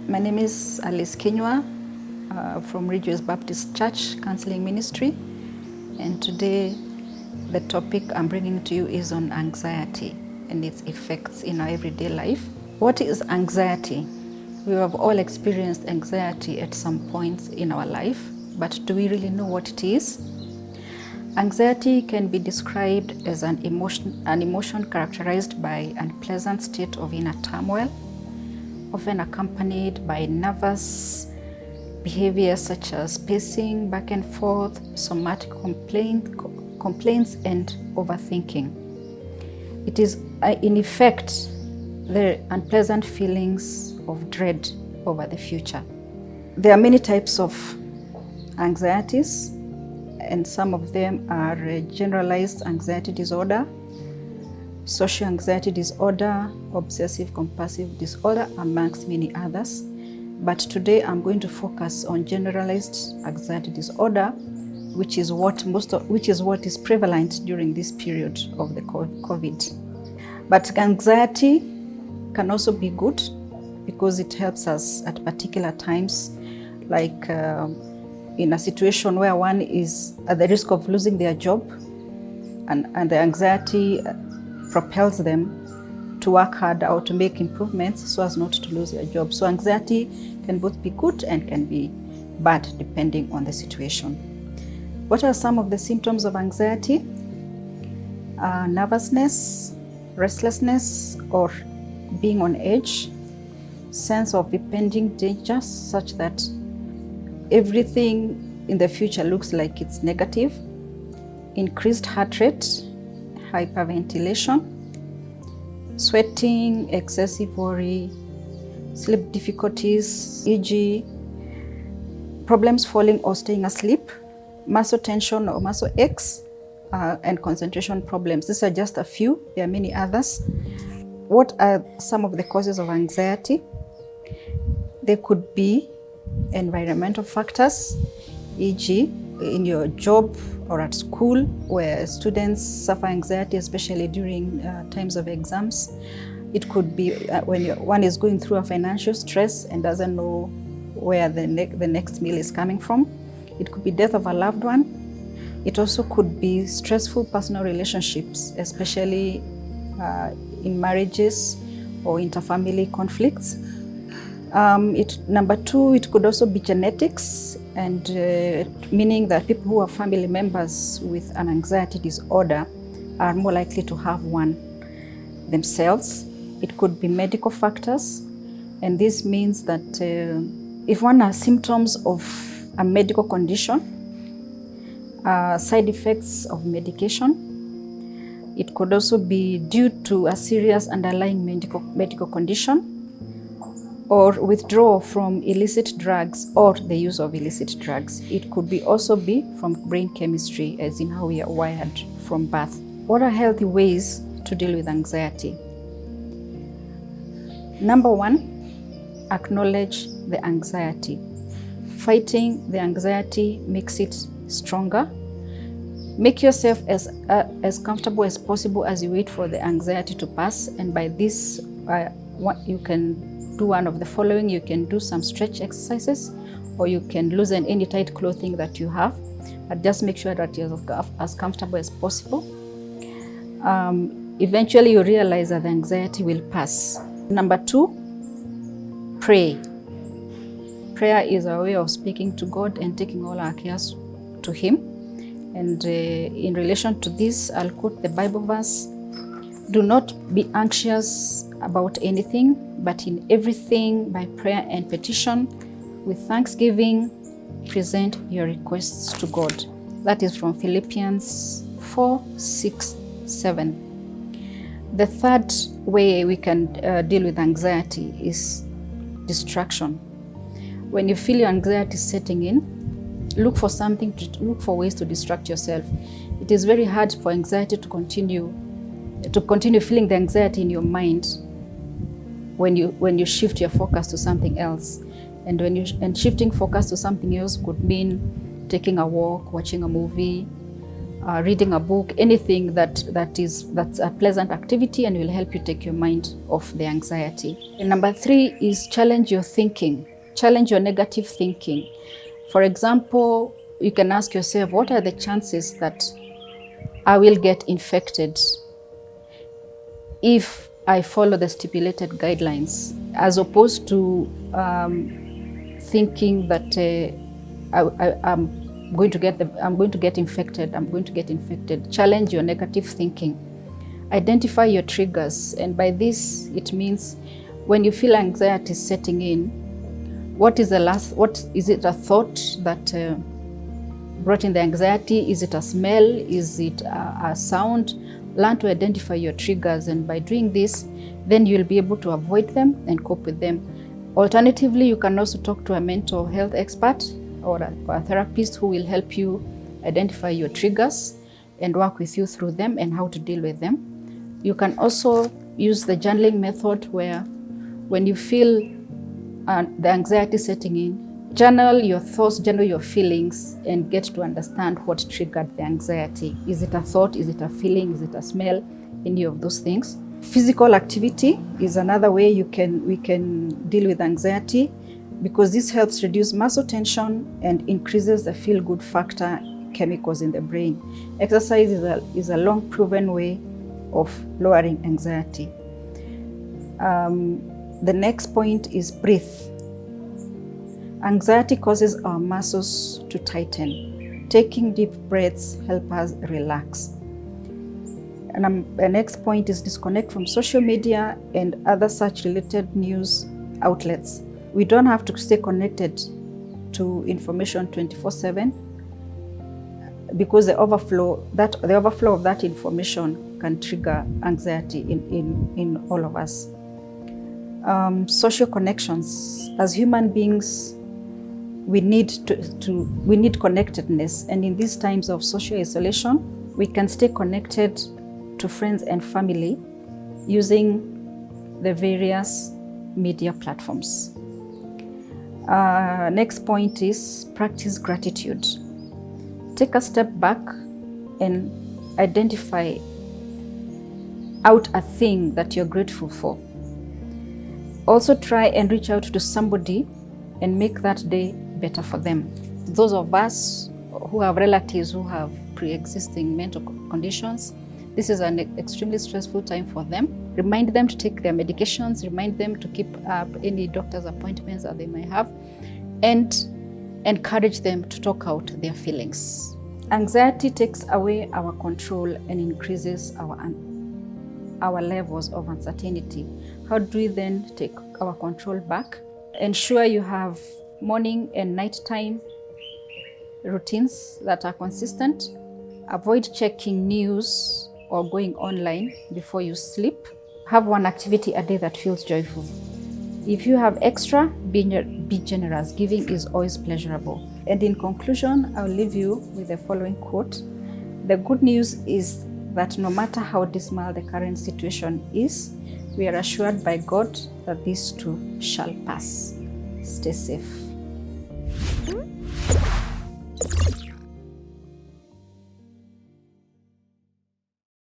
My name is Alice Kinywa from Ridgeways Baptist Church Counseling Ministry, and today the topic I'm bringing to you is on anxiety and its effects in our everyday life. What is anxiety? We have all experienced anxiety at some point in our life, but do we really know what it is? Anxiety can be described as an emotion characterized by an unpleasant state of inner turmoil, often accompanied by nervous behavior such as pacing back and forth, somatic complaints, and overthinking. It is, in effect, the unpleasant feelings of dread over the future. There are many types of anxieties, and some of them are generalized anxiety disorder, social anxiety disorder, obsessive compulsive disorder, amongst many others. But today I'm going to focus on generalized anxiety disorder, which is what is prevalent during this period of the COVID. But anxiety can also be good because it helps us at particular times, like in a situation where one is at the risk of losing their job, and the anxiety propels them to work hard or to make improvements so as not to lose their job. So anxiety can both be good and can be bad depending on the situation. What are some of the symptoms of anxiety? Nervousness, restlessness or being on edge, sense of impending danger such that everything in the future looks like it's negative, increased heart rate, hyperventilation, sweating, excessive worry, sleep difficulties, e.g., problems falling or staying asleep, muscle tension or muscle aches, and concentration problems. These are just a few. There are many others. What are some of the causes of anxiety? They could be environmental factors, e.g., in your job or at school, where students suffer anxiety, especially during times of exams. It could be when one is going through a financial stress and doesn't know where the next meal is coming from. It could be death of a loved one. It also could be stressful personal relationships, especially in marriages or interfamily conflicts. Number two, it could also be genetics, and meaning that people who are family members with an anxiety disorder are more likely to have one themselves. It could be medical factors, and this means that if one has symptoms of a medical condition, side effects of medication. It could also be due to a serious underlying medical condition, or withdrawal from illicit drugs or the use of illicit drugs. It could also be from brain chemistry, as in how we are wired from birth. What are healthy ways to deal with anxiety? Number one, acknowledge the anxiety. Fighting the anxiety makes it stronger. Make yourself as comfortable as possible as you wait for the anxiety to pass, and by this, you can do one of the following. You can do some stretch exercises, or you can loosen any tight clothing that you have, but just make sure that you're as comfortable as possible. Eventually you realize that the anxiety will pass. Number two, pray. Prayer is a way of speaking to God and taking all our cares to Him. And in relation to this, I'll quote the Bible verse: "Do not be anxious about anything, but in everything by prayer and petition, with thanksgiving, present your requests to God." That is from Philippians 4:6-7. The third way we can deal with anxiety is distraction. When you feel your anxiety setting in, look for ways to distract yourself. It is very hard for anxiety to continue feeling the anxiety in your mind when you shift your focus to something else. And shifting focus to something else could mean taking a walk, watching a movie, reading a book, anything that's a pleasant activity and will help you take your mind off the anxiety. And number 3 is challenge your thinking, challenge your negative thinking. For example, you can ask yourself, what are the chances that I will get infected if I follow the stipulated guidelines, as opposed to thinking that I'm going to get infected. Challenge your negative thinking. Identify your triggers, and by this it means when you feel anxiety setting in, what is it a thought that brought in the anxiety? Is it a smell? Is it a sound? Learn to identify your triggers, and by doing this, then you'll be able to avoid them and cope with them. Alternatively, you can also talk to a mental health expert or a therapist who will help you identify your triggers and work with you through them and how to deal with them. You can also use the journaling method, where when you feel the anxiety setting in, journal your thoughts, journal your feelings, and get to understand what triggered the anxiety. Is it a thought? Is it a feeling? Is it a smell? Any of those things. Physical activity is another way we can deal with anxiety, because this helps reduce muscle tension and increases the feel-good factor chemicals in the brain. Exercise is a long proven way of lowering anxiety. The next point is breathe. Anxiety causes our muscles to tighten. Taking deep breaths helps us relax. And the next point is disconnect from social media and other such related news outlets. We don't have to stay connected to information 24/7, because the overflow of that information can trigger anxiety in all of us. Social connections. As human beings, we need connectedness, and in these times of social isolation, we can stay connected to friends and family using the various media platforms. Next point is practice gratitude. Take a step back and identify out a thing that you're grateful for. Also try and reach out to somebody and make that day better for them. Those of us who have relatives who have pre-existing mental conditions, this is an extremely stressful time for them. Remind them to take their medications, remind them to keep up any doctor's appointments that they may have, and encourage them to talk out their feelings. Anxiety takes away our control and increases our levels of uncertainty. How do we then take our control back? Ensure you have morning and nighttime routines that are consistent. Avoid checking news or going online before you sleep. Have one activity a day that feels joyful. If you have extra, be generous. Giving is always pleasurable. And in conclusion, I'll leave you with the following quote. The good news is that no matter how dismal the current situation is, we are assured by God that this too shall pass. Stay safe.